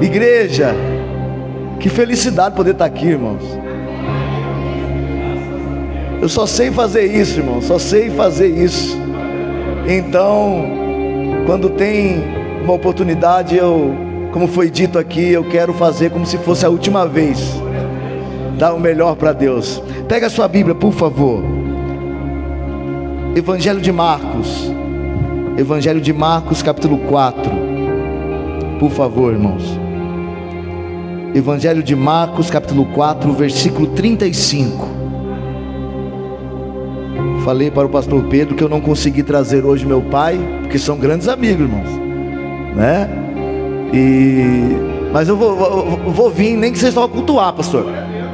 Igreja, que felicidade poder estar aqui, irmãos. Eu só sei fazer isso, irmão, só sei fazer isso. Então, quando tem uma oportunidade, como foi dito aqui, eu quero fazer como se fosse a última vez. Dar o melhor para Deus. Pega a sua Bíblia, por favor. Evangelho de Marcos. Evangelho de Marcos, capítulo 4. Por favor, irmãos. Evangelho de Marcos, capítulo 4, versículo 35. Falei para o pastor Pedro que eu não consegui trazer hoje meu pai, porque são grandes amigos, irmãos, né? Mas eu vou vir, nem que vocês só cultuar, pastor.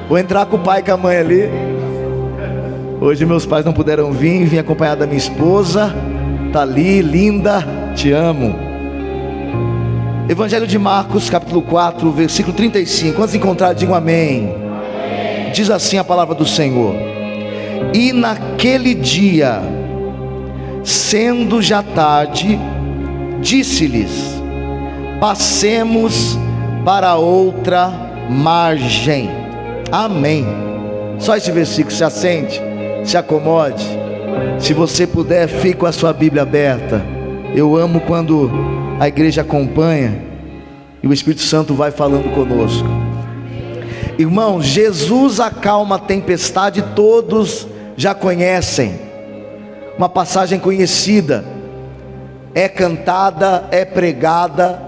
Vou entrar com o pai e com a mãe ali. Hoje meus pais não puderam vir, vim acompanhado da minha esposa. Tá ali, linda, te amo. Evangelho de Marcos, capítulo 4, versículo 35. Quantos encontraram, digam amém. Diz assim a palavra do Senhor: e naquele dia, sendo já tarde, disse-lhes: passemos para outra margem. Amém. Só esse versículo. Se assente, se acomode. Se você puder, fique com a sua Bíblia aberta. Eu amo quando a igreja acompanha e o Espírito Santo vai falando conosco. Irmãos, Jesus acalma a tempestade, todos já conhecem. Uma passagem conhecida, é cantada, é pregada,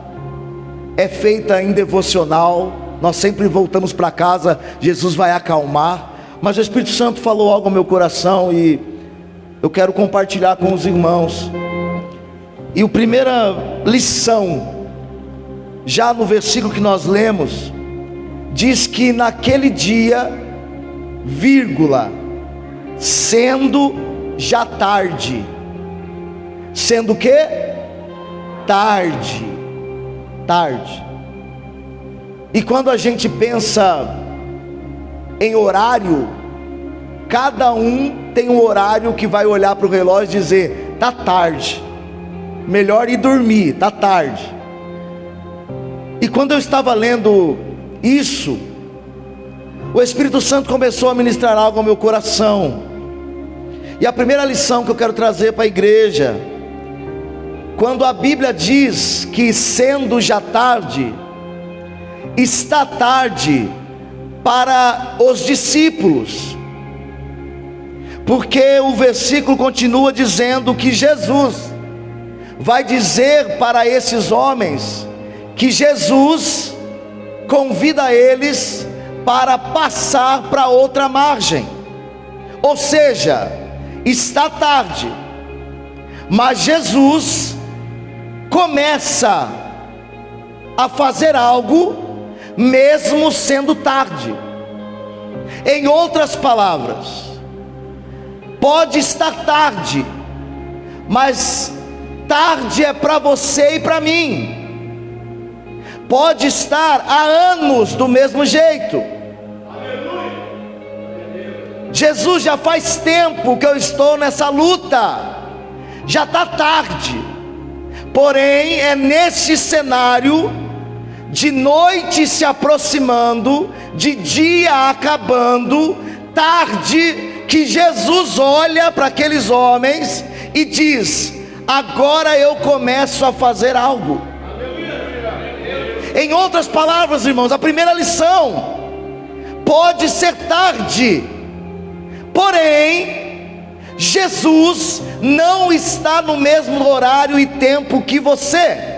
é feita em devocional. Nós sempre voltamos para casa, Jesus vai acalmar. Mas o Espírito Santo falou algo ao meu coração e eu quero compartilhar com os irmãos. E a primeira lição, já no versículo que nós lemos, diz que naquele dia, vírgula, sendo já tarde. Sendo o quê? Tarde. Tarde. E quando a gente pensa em horário, cada um tem um horário que vai olhar para o relógio e dizer: tá tarde, melhor ir dormir, tá tarde. E quando eu estava lendo isso, o Espírito Santo começou a ministrar algo ao meu coração. E a primeira lição que eu quero trazer para a igreja, quando a Bíblia diz que sendo já tarde, está tarde para os discípulos, porque o versículo continua dizendo que Jesus vai dizer para esses homens que Jesus convida eles para passar para outra margem. Ou seja, está tarde, mas Jesus começa a fazer algo mesmo sendo tarde. Em outras palavras, pode estar tarde, mas tarde é para você e para mim. Pode estar há anos do mesmo jeito. Jesus, já faz tempo que eu estou nessa luta, já está tarde. Porém, é nesse cenário de noite se aproximando, de dia acabando, tarde, que Jesus olha para aqueles homens e diz: agora eu começo a fazer algo. Em outras palavras, irmãos, a primeira lição: pode ser tarde, porém Jesus não está no mesmo horário e tempo que você.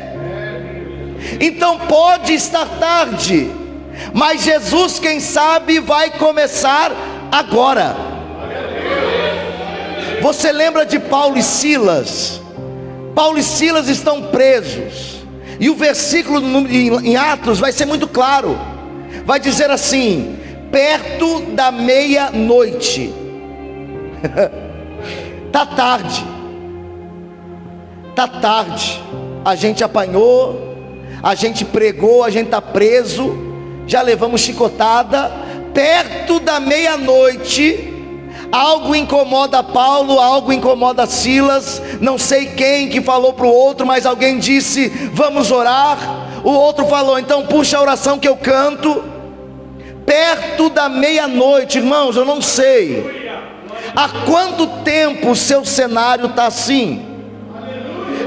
Então pode estar tarde, mas Jesus, quem sabe, vai começar agora. Você lembra de Paulo e Silas? Paulo e Silas estão presos, e o versículo em Atos vai ser muito claro. Vai dizer assim: perto da meia-noite. Tá tarde, tá tarde. A gente apanhou, a gente pregou, a gente está preso, já levamos chicotada. Perto da meia-noite, algo incomoda Paulo, algo incomoda Silas. Não sei quem que falou para o outro, mas alguém disse: vamos orar. O outro falou: então puxa a oração que eu canto perto da meia-noite. Irmãos, eu não sei há quanto tempo o seu cenário está assim,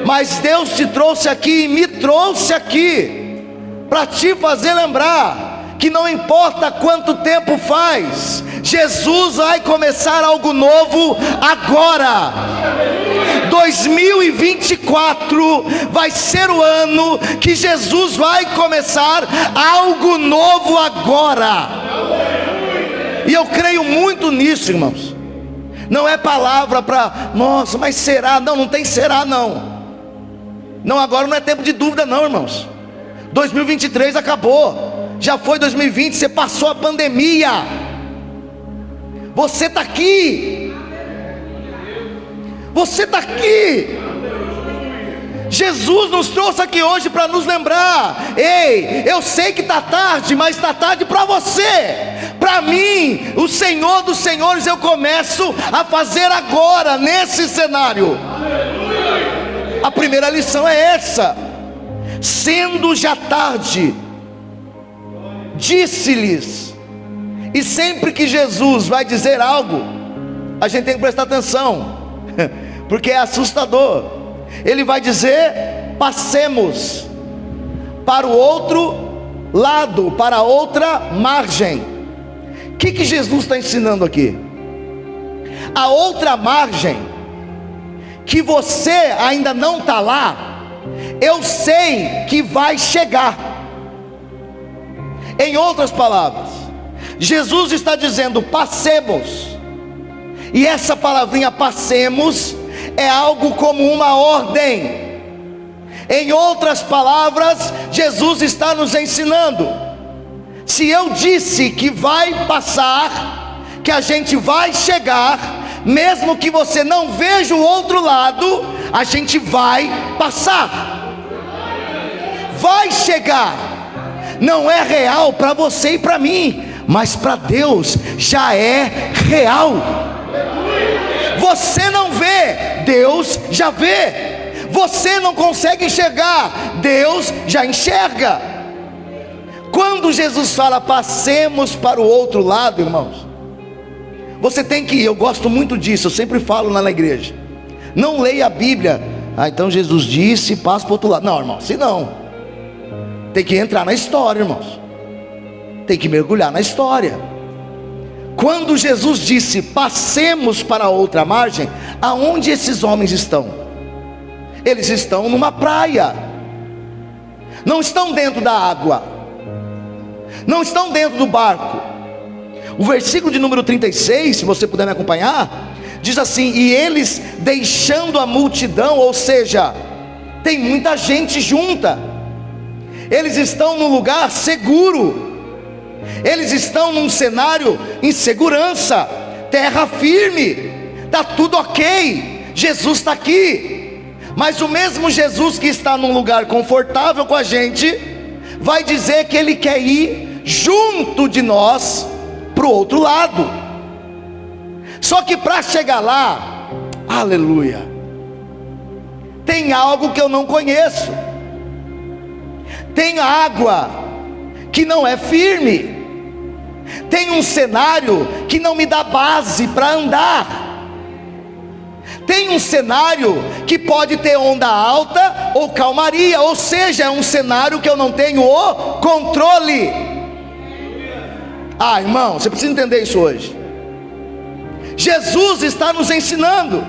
mas Deus te trouxe aqui e me trouxe aqui para te fazer lembrar que não importa quanto tempo faz, Jesus vai começar algo novo agora. 2024 vai ser o ano que Jesus vai começar algo novo agora. E eu creio muito nisso, irmãos. Não é palavra para, nossa, mas será? Não, não tem será não. Não, agora não é tempo de dúvida não, irmãos. 2023 acabou. Já foi 2020, você passou a pandemia. Você está aqui. Você está aqui. Jesus nos trouxe aqui hoje para nos lembrar: ei, eu sei que está tarde, mas está tarde para você. Para mim, o Senhor dos Senhores, eu começo a fazer agora, nesse cenário. A primeira lição é essa: sendo já tarde, disse-lhes. E sempre que Jesus vai dizer algo, a gente tem que prestar atenção, porque é assustador. Ele vai dizer: passemos para o outro lado, para a outra margem. O que Jesus está ensinando aqui? A outra margem, que você ainda não está lá, eu sei que vai chegar. Em outras palavras, Jesus está dizendo: passemos. E essa palavrinha passemos é algo como uma ordem. Em outras palavras, Jesus está nos ensinando: se eu disse que vai passar, que a gente vai chegar, mesmo que você não veja o outro lado, a gente vai passar, vai chegar. Não é real para você e para mim, mas para Deus já é real. Você não vê, Deus já vê. Você não consegue enxergar, Deus já enxerga. Quando Jesus fala passemos para o outro lado, irmãos, você tem que ir. Eu gosto muito disso, eu sempre falo lá na igreja: não leia a Bíblia, então Jesus disse, passa para o outro lado. Não, irmão, assim não. Tem que entrar na história, irmãos. Tem que mergulhar na história. Quando Jesus disse passemos para a outra margem, aonde esses homens estão? Eles estão numa praia. Não estão dentro da água. Não estão dentro do barco. O versículo de número 36, se você puder me acompanhar, diz assim: e eles deixando a multidão, ou seja, tem muita gente junta. Eles estão num lugar seguro. Eles estão num cenário em segurança, terra firme, está tudo ok. Jesus está aqui. Mas o mesmo Jesus que está num lugar confortável com a gente, vai dizer que Ele quer ir junto de nós para o outro lado. Só que para chegar lá, aleluia, tem algo que eu não conheço. Tem água que não é firme. Tem um cenário que não me dá base para andar. Tem um cenário que pode ter onda alta ou calmaria, ou seja, é um cenário que eu não tenho o controle. Ah, irmão, você precisa entender isso hoje. Jesus está nos ensinando: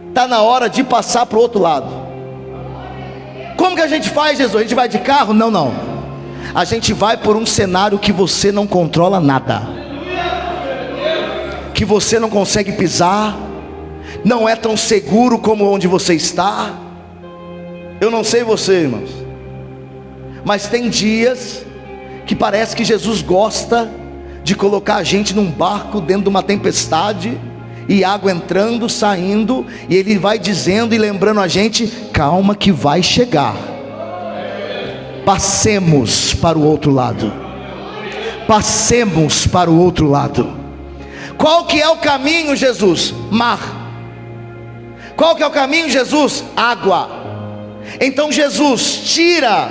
está na hora de passar para o outro lado. Como que a gente faz, Jesus? A gente vai de carro? Não, não. A gente vai por um cenário que você não controla nada, que você não consegue pisar, não é tão seguro como onde você está. Eu não sei você, irmãos, mas tem dias que parece que Jesus gosta de colocar a gente num barco dentro de uma tempestade, e água entrando, saindo, e Ele vai dizendo e lembrando a gente: calma que vai chegar. Passemos para o outro lado. Passemos para o outro lado. Qual que é o caminho, Jesus? Mar. Qual que é o caminho, Jesus? Água. Então Jesus tira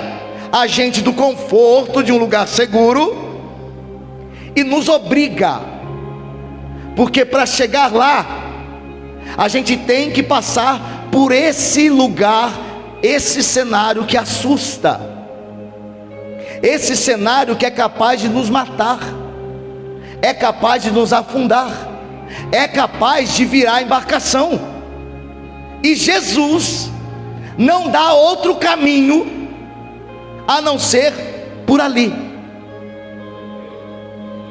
a gente do conforto de um lugar seguro e nos obriga, porque para chegar lá, a gente tem que passar por esse lugar, esse cenário que assusta, esse cenário que é capaz de nos matar, é capaz de nos afundar, é capaz de virar embarcação. E Jesus não dá outro caminho a não ser por ali.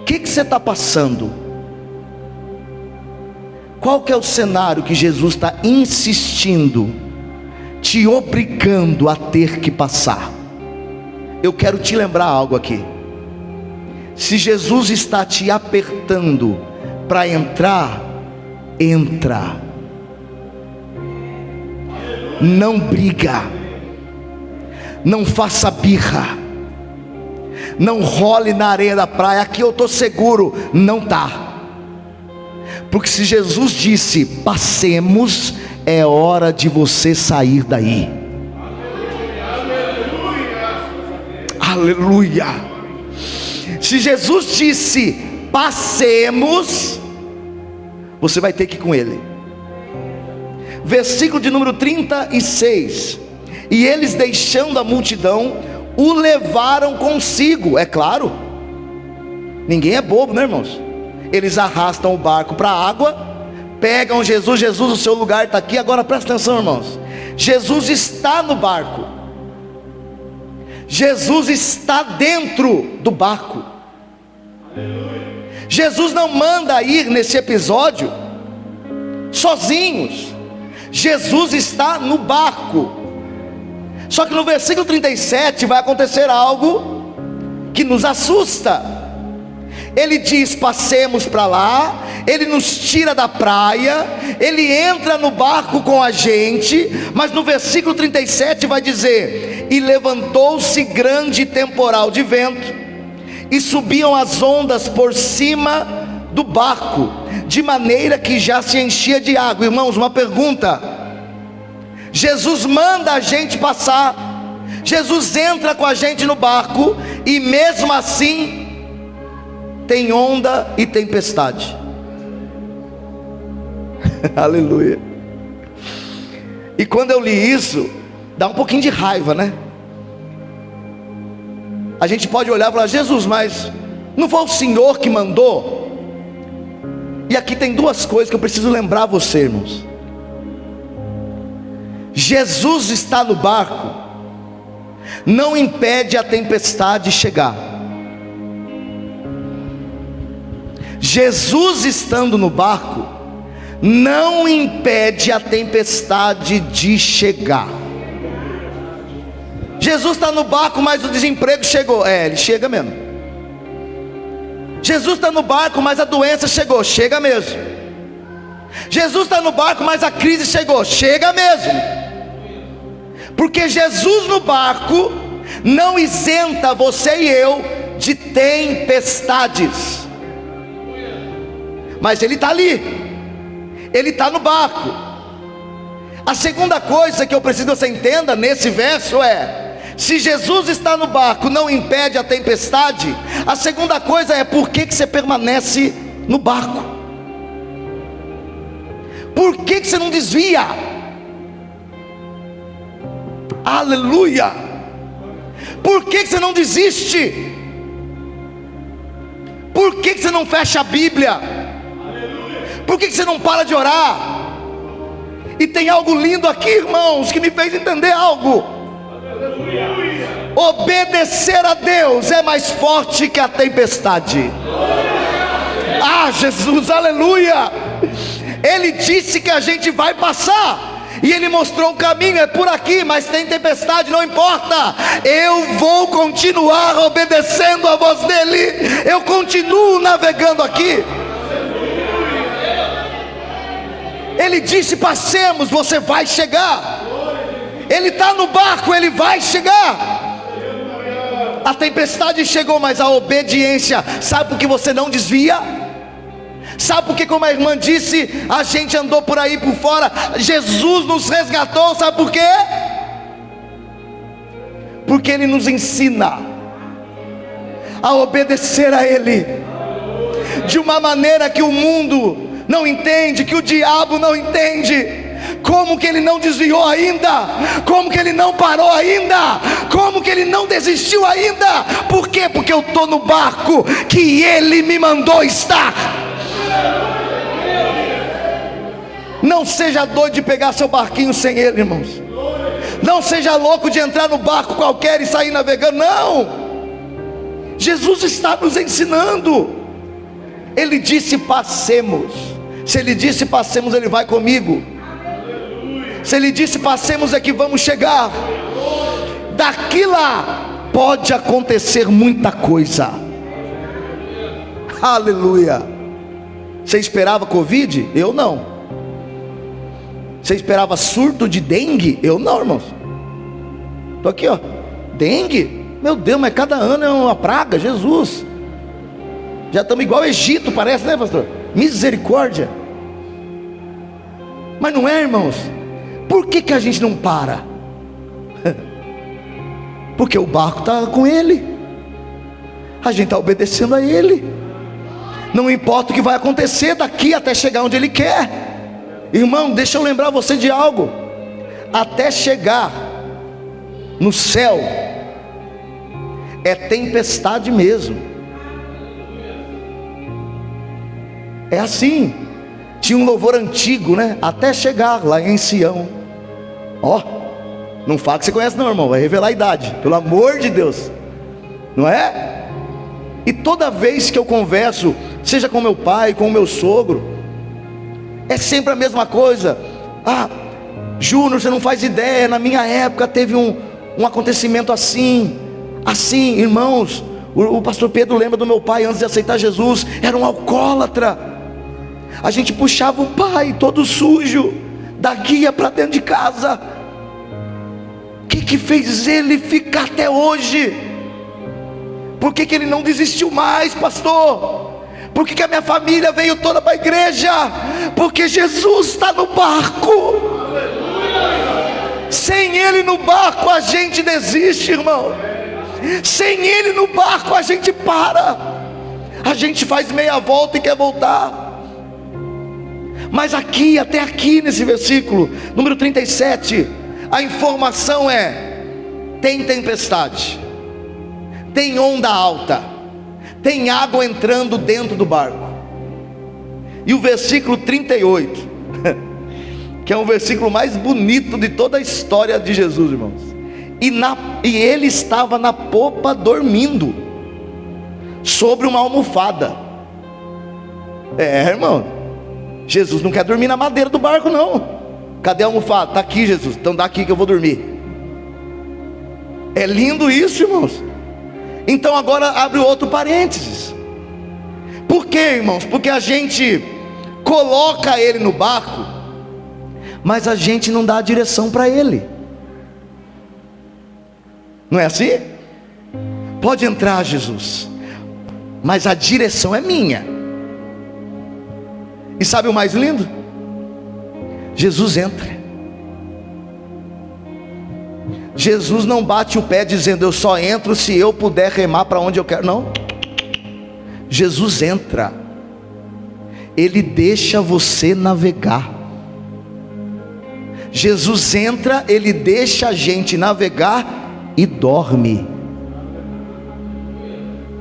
O que você está passando? Qual que é o cenário que Jesus está insistindo, te obrigando a ter que passar? Eu quero te lembrar algo aqui. Se Jesus está te apertando para entrar, entra. Não briga, não faça birra, não role na areia da praia. Aqui eu estou seguro. Não está. Porque se Jesus disse passemos, é hora de você sair daí. Aleluia. Se Jesus disse passemos, você vai ter que ir com ele. Versículo de número 36. E eles, deixando a multidão, o levaram consigo. É claro, ninguém é bobo, né, irmãos? Eles arrastam o barco para a água, pegam Jesus. Jesus, o seu lugar está aqui. Agora presta atenção, irmãos. Jesus está no barco. Jesus está dentro do barco. Jesus não manda ir nesse episódio sozinhos. Jesus está no barco. Só que no versículo 37 vai acontecer algo que nos assusta. Ele diz passemos para lá, ele nos tira da praia, ele entra no barco com a gente, mas no versículo 37 vai dizer: e levantou-se grande temporal de vento, e subiam as ondas por cima do barco, de maneira que já se enchia de água. Irmãos, uma pergunta: Jesus manda a gente passar, Jesus entra com a gente no barco, e mesmo assim tem onda e tempestade. Aleluia. E quando eu li isso, dá um pouquinho de raiva, né? A gente pode olhar e falar: Jesus, mas não foi o Senhor que mandou? E aqui tem duas coisas que eu preciso lembrar você, irmãos. Jesus está no barco, não impede a tempestade chegar. Jesus estando no barco não impede a tempestade de chegar. Jesus está no barco, mas o desemprego chegou. Ele chega mesmo. Jesus está no barco, mas a doença chegou. Chega mesmo. Jesus está no barco, mas a crise chegou. Chega mesmo. Porque Jesus no barco não isenta você e eu de tempestades. Mas ele está ali, ele está no barco. A segunda coisa que eu preciso que você entenda nesse verso é: se Jesus está no barco, não impede a tempestade. A segunda coisa é: por que você permanece no barco? Por que você não desvia? Aleluia. Por que você não desiste? Por que você não fecha a Bíblia? Por que você não para de orar? E tem algo lindo aqui, irmãos, que me fez entender algo. Obedecer a Deus é mais forte que a tempestade. Ah, Jesus, aleluia. Ele disse que a gente vai passar, e Ele mostrou o caminho, é por aqui, mas tem tempestade, não importa. Eu vou continuar obedecendo a voz dEle. Eu continuo navegando aqui. Ele disse passemos, você vai chegar. Ele está no barco, ele vai chegar. A tempestade chegou, mas a obediência. Sabe por que você não desvia? Sabe por que, como a irmã disse, a gente andou por aí por fora? Jesus nos resgatou, sabe por quê? porque Ele nos ensina a obedecer a Ele, de uma maneira que o mundo não entende, que o diabo não entende. Como que ele não desviou ainda? Como que ele não parou ainda? Como que ele não desistiu ainda? Por quê? Porque eu estou no barco que Ele me mandou estar. Não seja doido de pegar seu barquinho sem Ele, irmãos. Não seja louco de entrar no barco qualquer e sair navegando. Não. Jesus está nos ensinando. Ele disse passemos. Se Ele disse passemos, Ele vai comigo. Se Ele disse passemos, é que vamos chegar. Daqui lá pode acontecer muita coisa. Aleluia. Você esperava Covid? Eu não. Você esperava surto de dengue? Eu não, irmãos. Estou aqui, ó. Dengue? Meu Deus, mas cada ano é uma praga. Jesus. Já estamos igual ao Egito, parece, né, pastor? Misericórdia. Mas não é, irmãos? Por que a gente não para? Porque o barco está com Ele. A gente está obedecendo a Ele. Não importa o que vai acontecer daqui até chegar onde Ele quer. Irmão, deixa eu lembrar você de algo. Até chegar no céu é tempestade mesmo. É assim. Tinha um louvor antigo, né? Até chegar lá em Sião. Ó, não fala que você conhece não, irmão. Vai revelar a idade, pelo amor de Deus. Não é? E toda vez que eu converso, seja com meu pai, com o meu sogro, é sempre a mesma coisa. Ah, Júnior, você não faz ideia. Na minha época teve um acontecimento assim. Assim, irmãos, o pastor Pedro lembra do meu pai antes de aceitar Jesus. Era um alcoólatra. A gente puxava o pai todo sujo da guia para dentro de casa. O que fez ele ficar até hoje? Por que ele não desistiu mais, pastor? Por que a minha família veio toda para a igreja? Porque Jesus está no barco. Sem Ele no barco a gente desiste, irmão. Sem Ele no barco a gente para. A gente faz meia volta e quer voltar. Mas aqui, até aqui nesse versículo, número 37, a informação é: tem tempestade, tem onda alta, tem água entrando dentro do barco. E o versículo 38, que é um versículo mais bonito de toda a história de Jesus, irmãos. E ele estava na popa dormindo, sobre uma almofada. Irmão, Jesus não quer dormir na madeira do barco, não. Cadê a almofada? Está aqui, Jesus. Então dá aqui que eu vou dormir. É lindo isso, irmãos. Então agora abre outro parênteses. Por quê, irmãos? Porque a gente coloca Ele no barco, mas a gente não dá a direção para Ele. Não é assim? Pode entrar, Jesus, mas a direção é minha. E sabe o mais lindo? Jesus entra. Jesus não bate o pé dizendo: eu só entro se eu puder remar para onde eu quero. Não. Jesus entra. Ele deixa você navegar. Jesus entra, Ele deixa a gente navegar e dorme.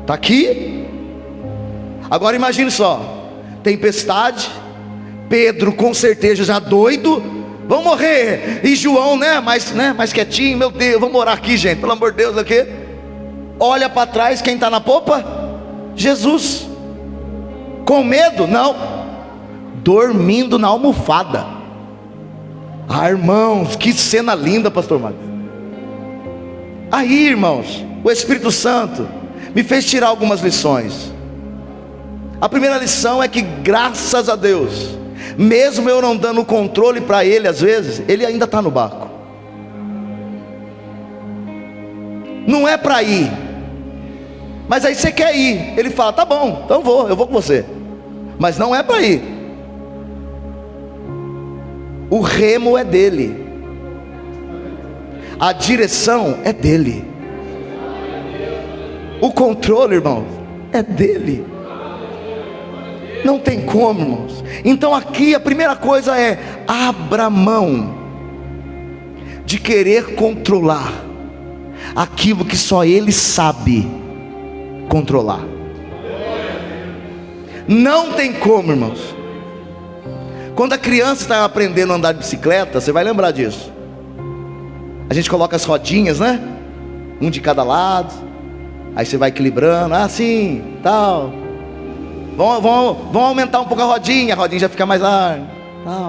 Está aqui? Agora imagine só. Tempestade, Pedro com certeza já doido, vão morrer, e João, mais quietinho, meu Deus, vamos orar aqui, gente, pelo amor de Deus, aqui. Olha para trás, quem está na popa? Jesus. Com medo? Não, dormindo na almofada. Ah, irmãos, que cena linda, pastor Marcos. Aí, irmãos, o Espírito Santo me fez tirar algumas lições. A primeira lição é que, graças a Deus, mesmo eu não dando controle para Ele, às vezes, Ele ainda está no barco. Não é para ir, mas aí você quer ir. Ele fala: tá bom, então eu vou com você. Mas não é para ir. O remo é dele, a direção é dele. O controle, irmãos, é dele. Não tem como, irmãos. Então aqui a primeira coisa é: abra mão de querer controlar aquilo que só ele sabe controlar. Não tem como, irmãos. Quando a criança está aprendendo a andar de bicicleta, você vai lembrar disso. A gente coloca as rodinhas, né? Um de cada lado. Aí você vai equilibrando, assim, tal. Vamos aumentar um pouco a rodinha já fica mais larga.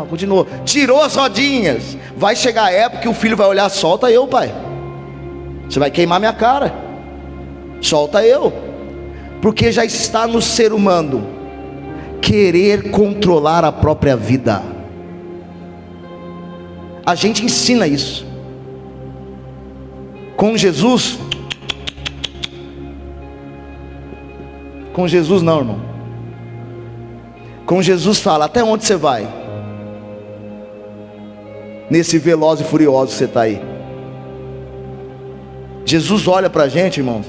Continua. Tirou as rodinhas. Vai chegar a época que o filho vai olhar: solta eu, pai. Você vai queimar minha cara. Solta eu. Porque já está no ser humano querer controlar a própria vida. A gente ensina isso. Com Jesus não, irmão. Com Jesus fala: até onde você vai? Nesse veloz e furioso que você está aí. Jesus olha para a gente, irmãos.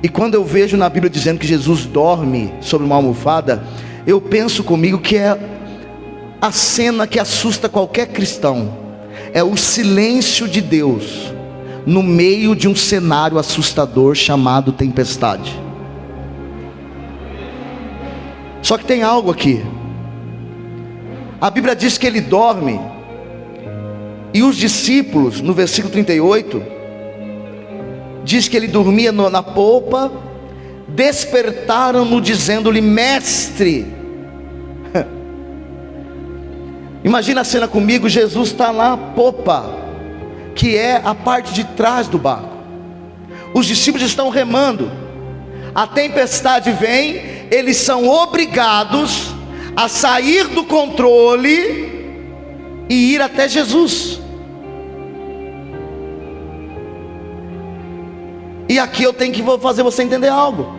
E quando eu vejo na Bíblia dizendo que Jesus dorme sobre uma almofada, eu penso comigo que é a cena que assusta qualquer cristão. É o silêncio de Deus no meio de um cenário assustador chamado tempestade. Só que tem algo aqui. A Bíblia diz que ele dorme. E os discípulos, no versículo 38, diz que ele dormia na polpa. Despertaram-no dizendo-lhe: mestre. Imagina a cena comigo. Jesus está na popa, que é a parte de trás do barco. Os discípulos estão remando. A tempestade vem. Eles são obrigados a sair do controle e ir até Jesus. E aqui eu tenho que fazer você entender algo.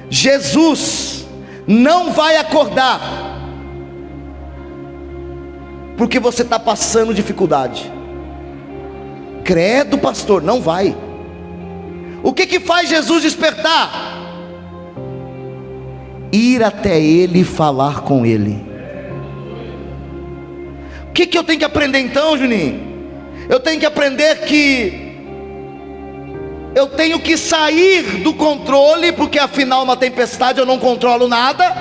Jesus não vai acordar porque você está passando dificuldade. Credo, pastor, não vai. O que faz Jesus despertar? Ir até ele e falar com ele. O que eu tenho que aprender então, Juninho? Eu tenho que aprender que eu tenho que sair do controle, porque afinal uma tempestade eu não controlo nada.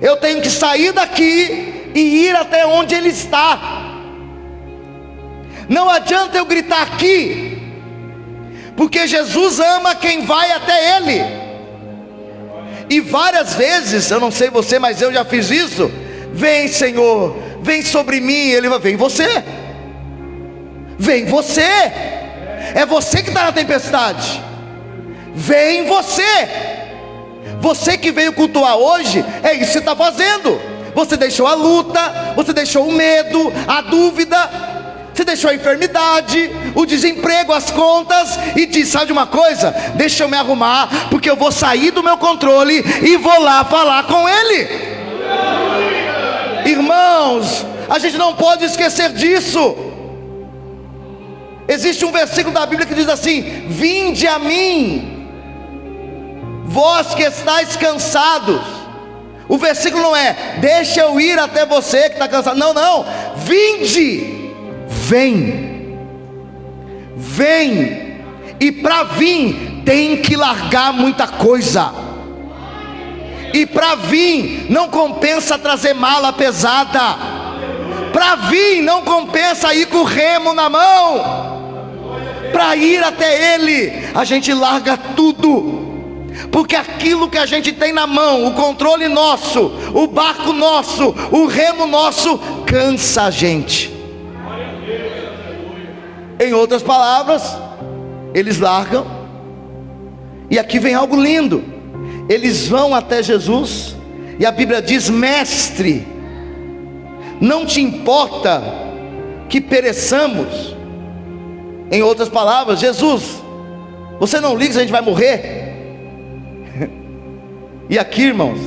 Eu tenho que sair daqui e ir até onde ele está. Não adianta eu gritar aqui, porque Jesus ama quem vai até ele. E várias vezes, eu não sei você, mas eu já fiz isso. Vem, Senhor, vem sobre mim. Ele vai: vem você. Vem você. É você que está na tempestade. Vem você. Você que veio cultuar hoje, é isso que você está fazendo. Você deixou a luta, você deixou o medo, a dúvida, você deixou a enfermidade, o desemprego, as contas, e diz: sabe de uma coisa? Deixa eu me arrumar, porque eu vou sair do meu controle e vou lá falar com ele. Irmãos, a gente não pode esquecer disso. Existe um versículo da Bíblia que diz assim: vinde a mim, vós que estáis cansados. O versículo não é: deixa eu ir até você que está cansado. Não, vinde. Vem. E para vir tem que largar muita coisa. E para vir não compensa trazer mala pesada. Para vir não compensa ir com o remo na mão. Para ir até ele a gente larga tudo. Porque aquilo que a gente tem na mão, o controle nosso, o barco nosso, o remo nosso, cansa a gente. Em outras palavras, eles largam. E aqui vem algo lindo. Eles vão até Jesus, e a Bíblia diz: mestre, não te importa que pereçamos? Em outras palavras, Jesus, você não liga se a gente vai morrer? E aqui, irmãos,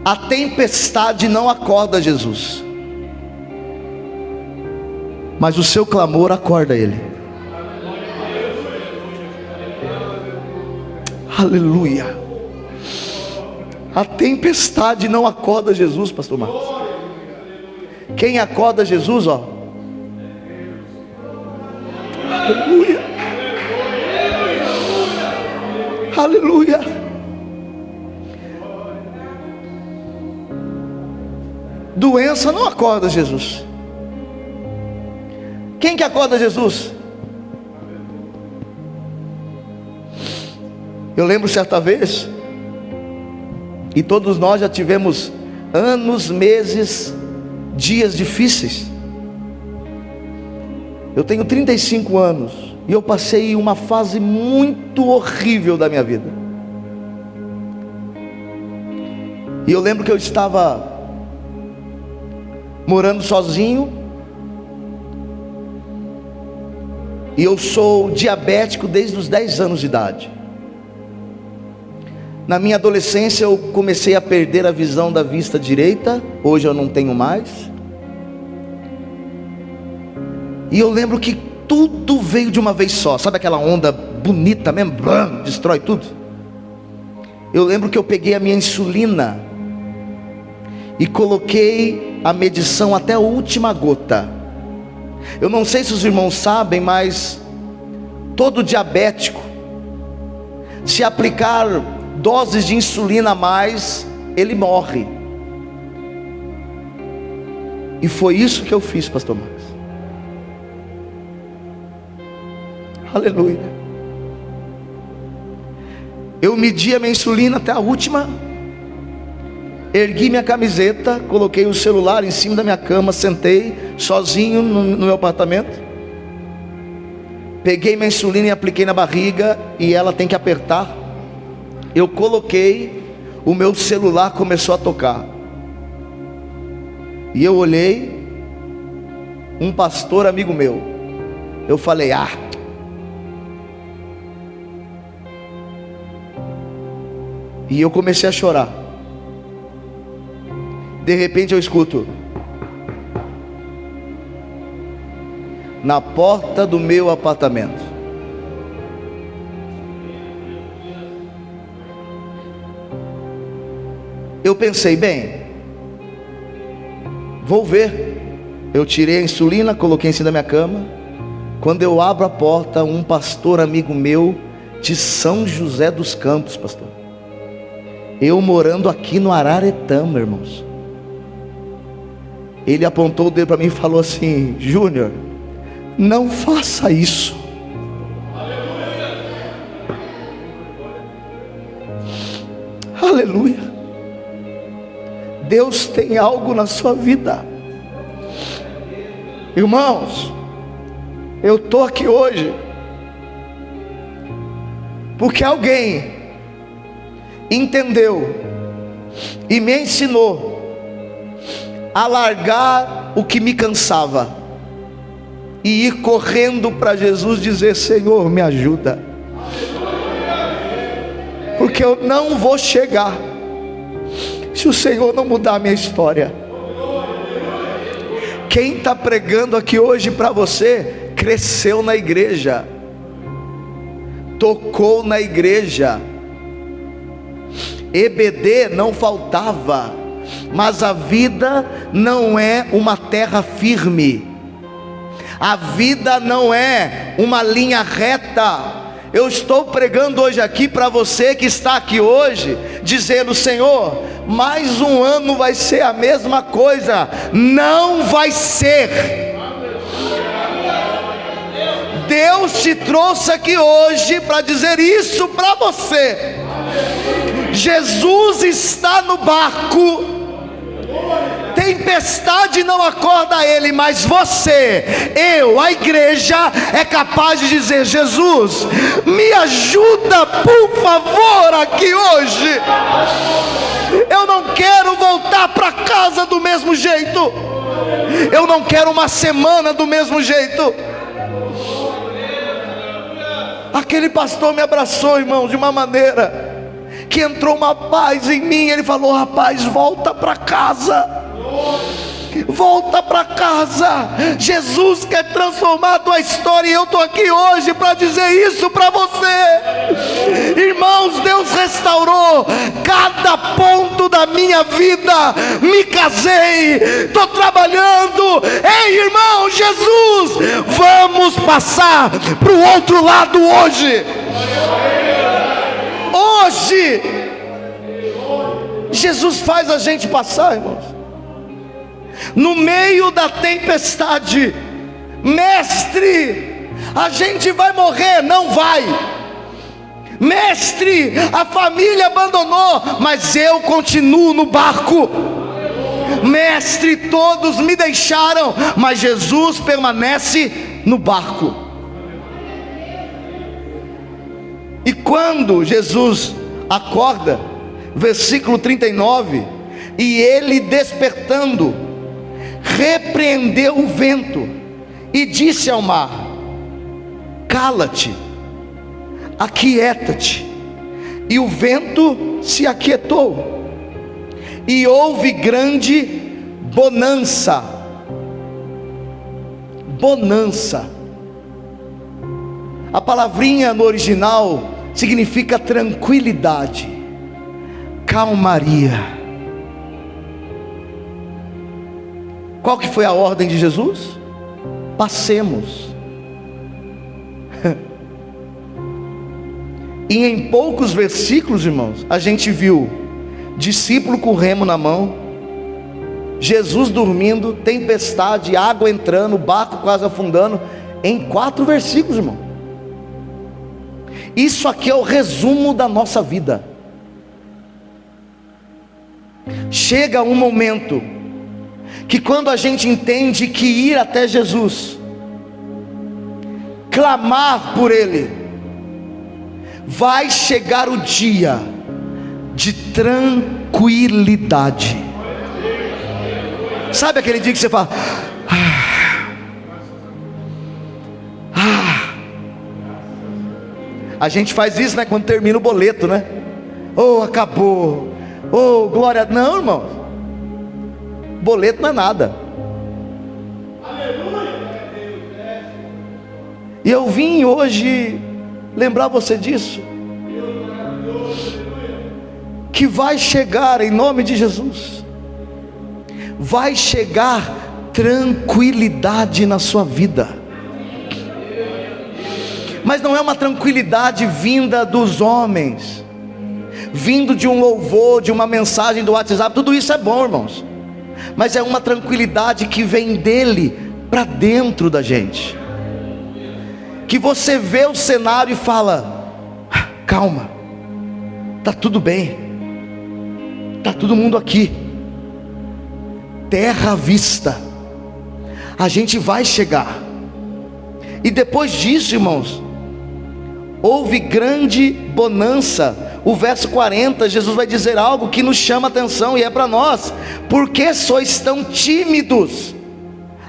a tempestade não acorda Jesus, mas o seu clamor acorda ele. Aleluia. A tempestade não acorda Jesus, pastor Marcos. Quem acorda Jesus, ó. Aleluia. Aleluia. Doença não acorda Jesus. Quem que acorda Jesus? Eu lembro certa vez, e todos nós já tivemos anos, meses, dias difíceis. Eu tenho 35 anos e eu passei uma fase muito horrível da minha vida. E eu lembro que eu estava morando sozinho, e eu sou diabético desde os 10 anos de idade. Na minha adolescência eu comecei a perder a visão da vista direita. Hoje eu não tenho mais. E eu lembro que tudo veio de uma vez só. Sabe aquela onda bonita mesmo? Blam, destrói tudo. Eu lembro que eu peguei a minha insulina e coloquei a medição até a última gota. Eu não sei se os irmãos sabem, mas todo diabético, se aplicar doses de insulina a mais, ele morre. E foi isso que eu fiz, pastor Marcos. Aleluia. Eu medi a minha insulina até a última, ergui minha camiseta, coloquei o celular em cima da minha cama, sentei sozinho no meu apartamento, peguei minha insulina e apliquei na barriga, e ela tem que apertar. Eu coloquei, o meu celular começou a tocar, e eu olhei, um pastor amigo meu, eu falei, e eu comecei a chorar. De repente eu escuto, na porta do meu apartamento. Eu pensei, bem, vou ver. Eu tirei a insulina, coloquei em cima da minha cama. Quando eu abro a porta, um pastor amigo meu de São José dos Campos, pastor. Eu morando aqui no Araretama, irmãos. Ele apontou o dedo para mim e falou assim: Júnior, não faça isso. Aleluia. Deus tem algo na sua vida. Irmãos, eu estou aqui hoje porque alguém entendeu e me ensinou a largar o que me cansava e ir correndo para Jesus, dizer: Senhor, me ajuda, porque eu não vou chegar se o Senhor não mudar a minha história. Quem está pregando aqui hoje para você, cresceu na igreja, tocou na igreja, EBD não faltava, mas a vida não é uma terra firme, a vida não é uma linha reta. Eu estou pregando hoje aqui para você que está aqui hoje, dizendo: Senhor, mais um ano vai ser a mesma coisa. Não vai ser. Deus te trouxe aqui hoje para dizer isso para você. Jesus está no barco, tempestade não acorda ele, mas você, eu, a igreja é capaz de dizer: Jesus, me ajuda por favor aqui hoje. Eu não quero voltar para casa do mesmo jeito, eu não quero uma semana do mesmo jeito. Aquele pastor me abraçou, irmão, de uma maneira que entrou uma paz em mim. Ele falou: rapaz, volta para casa, volta para casa. Jesus quer transformar a tua história, e eu estou aqui hoje para dizer isso para você. Irmãos, Deus restaurou cada ponto da minha vida. Me casei, estou trabalhando. Ei, irmão, Jesus, vamos passar para o outro lado hoje. Hoje Jesus faz a gente passar, irmãos, no meio da tempestade. Mestre, a gente vai morrer. Não vai. Mestre, a família abandonou, mas eu continuo no barco. Mestre, todos me deixaram, mas Jesus permanece no barco. E quando Jesus acorda, versículo 39, e ele despertando, repreendeu o vento e disse ao mar: cala-te, aquieta-te. E o vento se aquietou, e houve grande bonança. Bonança, a palavrinha no original significa tranquilidade, calmaria. Qual que foi a ordem de Jesus? Passemos. E em poucos versículos, irmãos, a gente viu discípulo com remo na mão, Jesus dormindo, tempestade, água entrando, barco quase afundando, em 4 versículos, irmão. Isso aqui é o resumo da nossa vida. Chega um momento que quando a gente entende que ir até Jesus, clamar por Ele, vai chegar o dia de tranquilidade. Sabe aquele dia que você fala: a gente faz isso, né, quando termina o boleto, né? Oh, acabou. Oh, glória. Não, irmão, boleto não é nada. E eu vim hoje lembrar você disso, que vai chegar, em nome de Jesus, vai chegar tranquilidade na sua vida. Mas não é uma tranquilidade vinda dos homens, vindo de um louvor, de uma mensagem do WhatsApp. Tudo isso é bom, irmãos, mas é uma tranquilidade que vem dele para dentro da gente, que você vê o cenário e fala: calma, está tudo bem, está todo mundo aqui, terra à vista, a gente vai chegar. E depois disso, irmãos, houve grande bonança. O verso 40, Jesus vai dizer algo que nos chama a atenção, e é para nós: por que sois tão tímidos?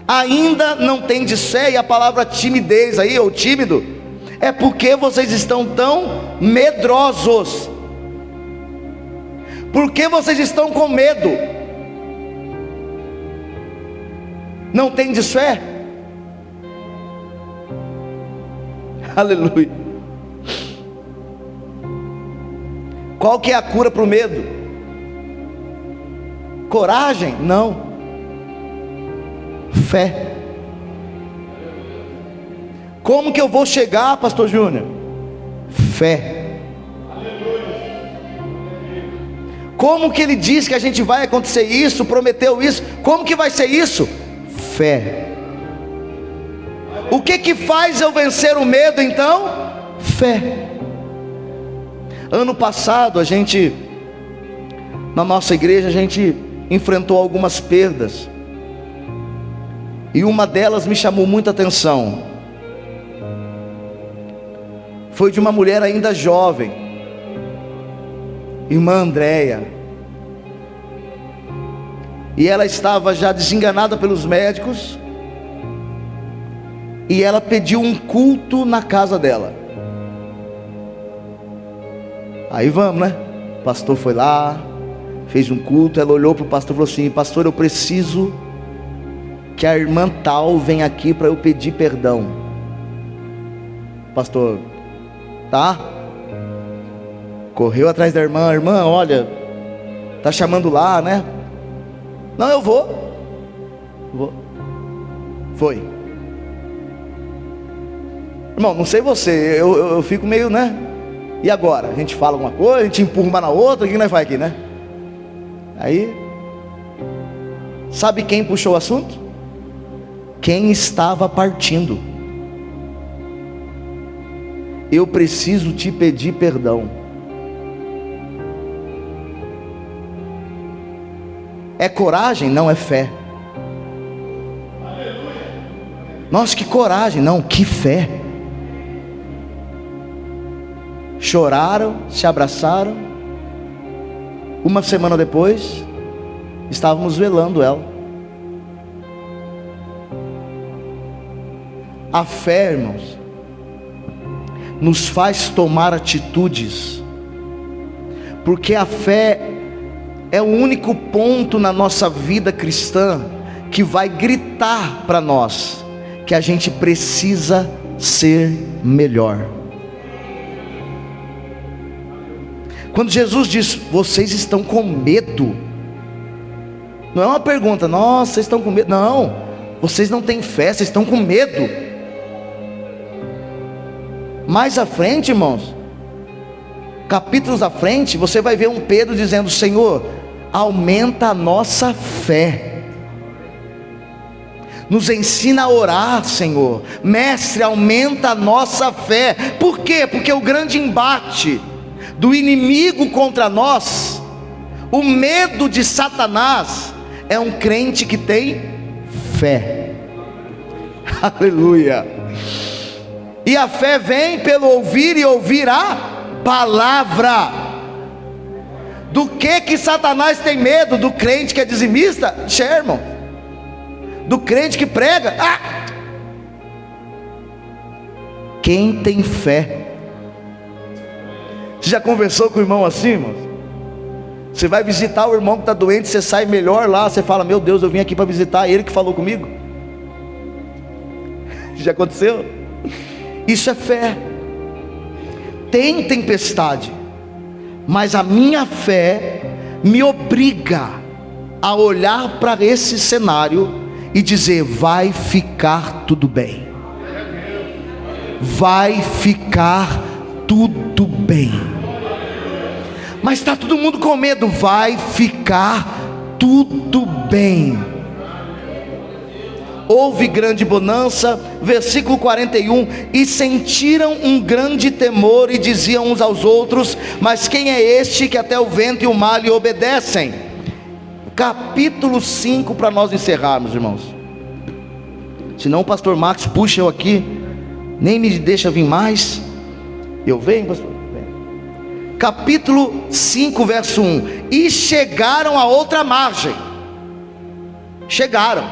Ainda não tendes fé. E a palavra timidez aí, ou tímido, é porque vocês estão tão medrosos. Por que vocês estão com medo? Não tendes fé? Aleluia. Qual que é a cura para o medo? Coragem? Não. Fé. Como que eu vou chegar, pastor Júnior? Fé. Como que ele diz que a gente vai acontecer isso, prometeu isso? Como que vai ser isso? Fé. O que que faz eu vencer o medo então? Fé. Ano passado na nossa igreja, a gente enfrentou algumas perdas, e uma delas me chamou muita atenção. Foi de uma mulher ainda jovem, irmã Andréia, e ela estava já desenganada pelos médicos, e ela pediu um culto na casa dela. Aí vamos, né? O pastor foi lá, fez um culto. Ela olhou para o pastor e falou assim: pastor, eu preciso que a irmã tal vem aqui para eu pedir perdão. Pastor, tá? Correu atrás da irmã, olha, tá chamando lá, né? Não, eu vou. Foi. Irmão, não sei você, eu fico meio, né? E agora? A gente fala alguma coisa, a gente empurra uma na outra, o que nós faz aqui, né? Aí, sabe quem puxou o assunto? Quem estava partindo. Eu preciso te pedir perdão. É coragem? Não, é fé. Nossa, que coragem! Não, que fé. Choraram, se abraçaram. Uma semana depois, estávamos velando ela. A fé, irmãos, nos faz tomar atitudes, porque a fé é o único ponto na nossa vida cristã que vai gritar para nós que a gente precisa ser melhor. Quando Jesus diz, vocês estão com medo, não é uma pergunta, nossa, vocês estão com medo, não, vocês não têm fé, vocês estão com medo. Mais à frente, irmãos, capítulos à frente, você vai ver um Pedro dizendo, Senhor, aumenta a nossa fé, nos ensina a orar, Senhor, Mestre, aumenta a nossa fé. Por quê? Porque o grande embate do inimigo contra nós, o medo de Satanás, é um crente que tem fé. Aleluia. E a fé vem pelo ouvir, e ouvir a palavra. Do que Satanás tem medo? Do crente que é dizimista? Irmão, do crente que prega? Quem tem fé? Você já conversou com o irmão assim, irmão? Você vai visitar o irmão que está doente, você sai melhor lá, você fala, meu Deus, eu vim aqui para visitar ele que falou comigo. Já aconteceu? Isso é fé. Tem tempestade, mas a minha fé me obriga a olhar para esse cenário e dizer, vai ficar tudo bem. Vai ficar tudo bem. Mas está todo mundo com medo. Vai ficar tudo bem. Houve grande bonança, versículo 41, e sentiram um grande temor, e diziam uns aos outros, mas quem é este que até o vento e o mar lhe obedecem? Capítulo 5, para nós encerrarmos, irmãos, senão o pastor Marcos puxa eu aqui, nem me deixa vir mais. Eu venho, pastor? Capítulo 5, verso 1. E chegaram a outra margem. Chegaram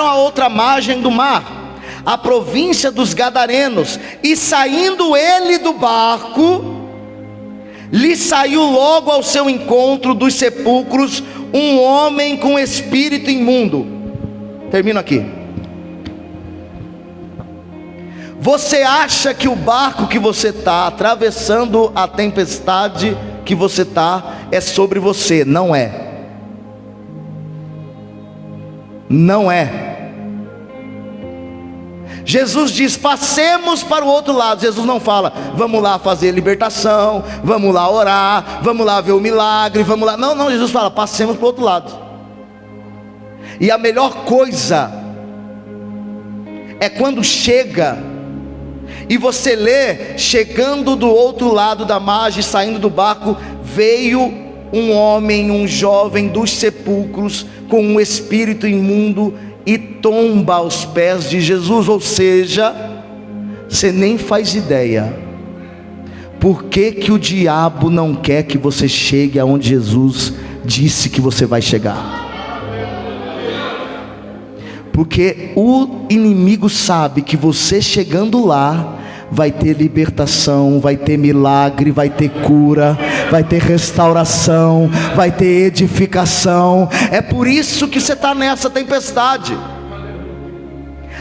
a outra margem do mar, a província dos Gadarenos. E saindo ele do barco, lhe saiu logo ao seu encontro dos sepulcros um homem com espírito imundo. Termino aqui. Você acha que o barco que você está atravessando, a tempestade que você está, é sobre você? Não é. Não é. Jesus diz, passemos para o outro lado. Jesus não fala, vamos lá fazer libertação, vamos lá orar, vamos lá ver o milagre, vamos lá. Não, Jesus fala, passemos para o outro lado. E a melhor coisa é quando chega e você lê, chegando do outro lado da margem, saindo do barco, veio um homem, um jovem dos sepulcros, com um espírito imundo, e tomba aos pés de Jesus. Ou seja, você nem faz ideia por que o diabo não quer que você chegue aonde Jesus disse que você vai chegar. Porque o inimigo sabe que você chegando lá vai ter libertação, vai ter milagre, vai ter cura, vai ter restauração, vai ter edificação. É por isso que você está nessa tempestade.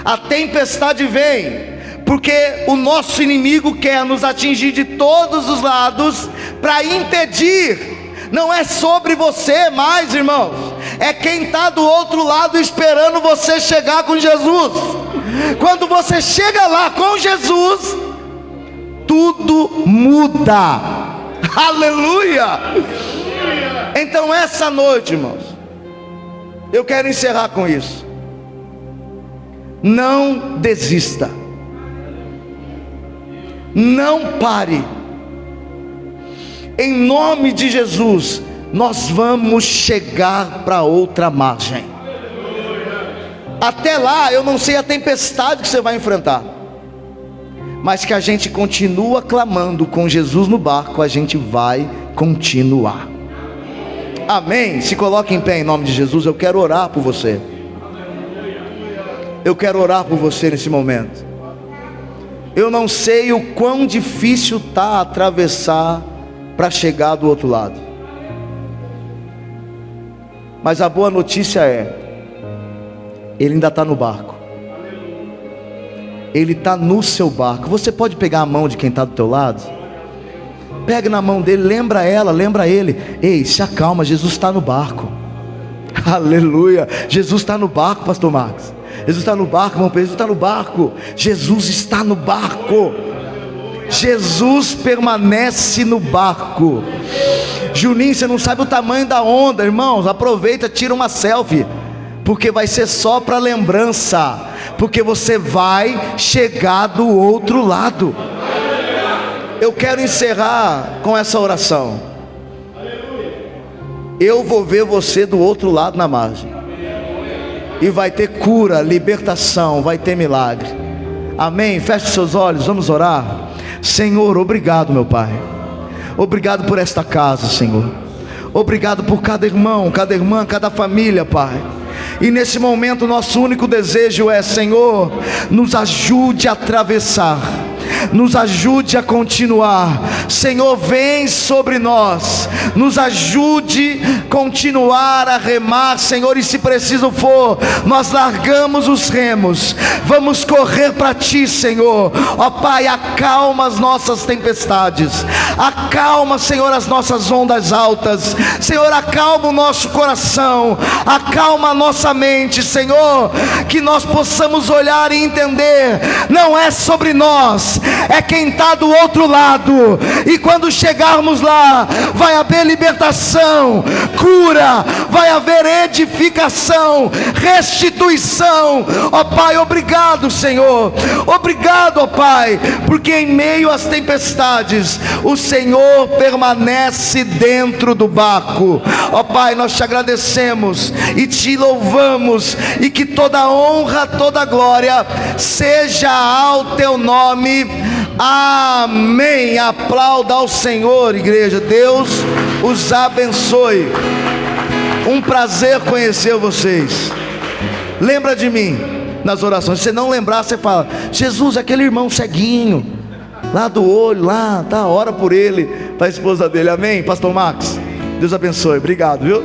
A tempestade vem porque o nosso inimigo quer nos atingir de todos os lados para impedir. Não é sobre você mais, irmãos, é quem está do outro lado esperando você chegar com Jesus. Quando você chega lá com Jesus, tudo muda. Aleluia! Então essa noite, irmãos, eu quero encerrar com isso. Não desista, não pare. Em nome de Jesus, nós vamos chegar para outra margem. Até lá, eu não sei a tempestade que você vai enfrentar, mas que a gente continua clamando com Jesus no barco, a gente vai continuar. Amém? Se coloque em pé em nome de Jesus. Eu quero orar por você. Eu quero orar por você nesse momento. Eu não sei o quão difícil está atravessar para chegar do outro lado, mas a boa notícia é, Ele ainda está no barco. Ele está no seu barco. Você pode pegar a mão de quem está do teu lado, pega na mão dele, lembra ela, lembra ele. Ei, se acalma, Jesus está no barco. Aleluia, Jesus está no barco, pastor Marcos. Jesus está no barco, irmão Pedro, Jesus está no barco. Jesus está no barco. Jesus permanece no barco. Juninho, você não sabe o tamanho da onda, irmãos. Aproveita, tira uma selfie, porque vai ser só para lembrança, porque você vai chegar do outro lado. Eu quero encerrar com essa oração. Eu vou ver você do outro lado na margem, e vai ter cura, libertação, vai ter milagre. Amém? Feche seus olhos, vamos orar. Senhor, obrigado, meu Pai. Obrigado por esta casa, Senhor. Obrigado por cada irmão, cada irmã, cada família, Pai. E nesse momento nosso único desejo é, Senhor, nos ajude a atravessar, nos ajude a continuar. Senhor, vem sobre nós, nos ajude a continuar a remar, Senhor. E se preciso for, nós largamos os remos, vamos correr para Ti, Senhor. Ó Pai, acalma as nossas tempestades, acalma, Senhor, as nossas ondas altas. Senhor, acalma o nosso coração, acalma a nossa mente, Senhor. Que nós possamos olhar e entender, não é sobre nós, é quem está do outro lado. E quando chegarmos lá, vai haver libertação, cura, vai haver edificação, restituição. Ó Pai, obrigado, Senhor. Obrigado, ó Pai, porque em meio às tempestades o Senhor permanece dentro do barco. Ó Pai, nós te agradecemos e te louvamos, e que toda honra, toda glória seja ao teu nome. Amém. Aplauda ao Senhor, igreja. Deus os abençoe. Um prazer conhecer vocês. Lembra de mim nas orações. Se você não lembrar, você fala: Jesus, aquele irmão ceguinho lá do olho, lá, tá, ora por ele, para a esposa dele. Amém, pastor Max? Deus abençoe. Obrigado, viu?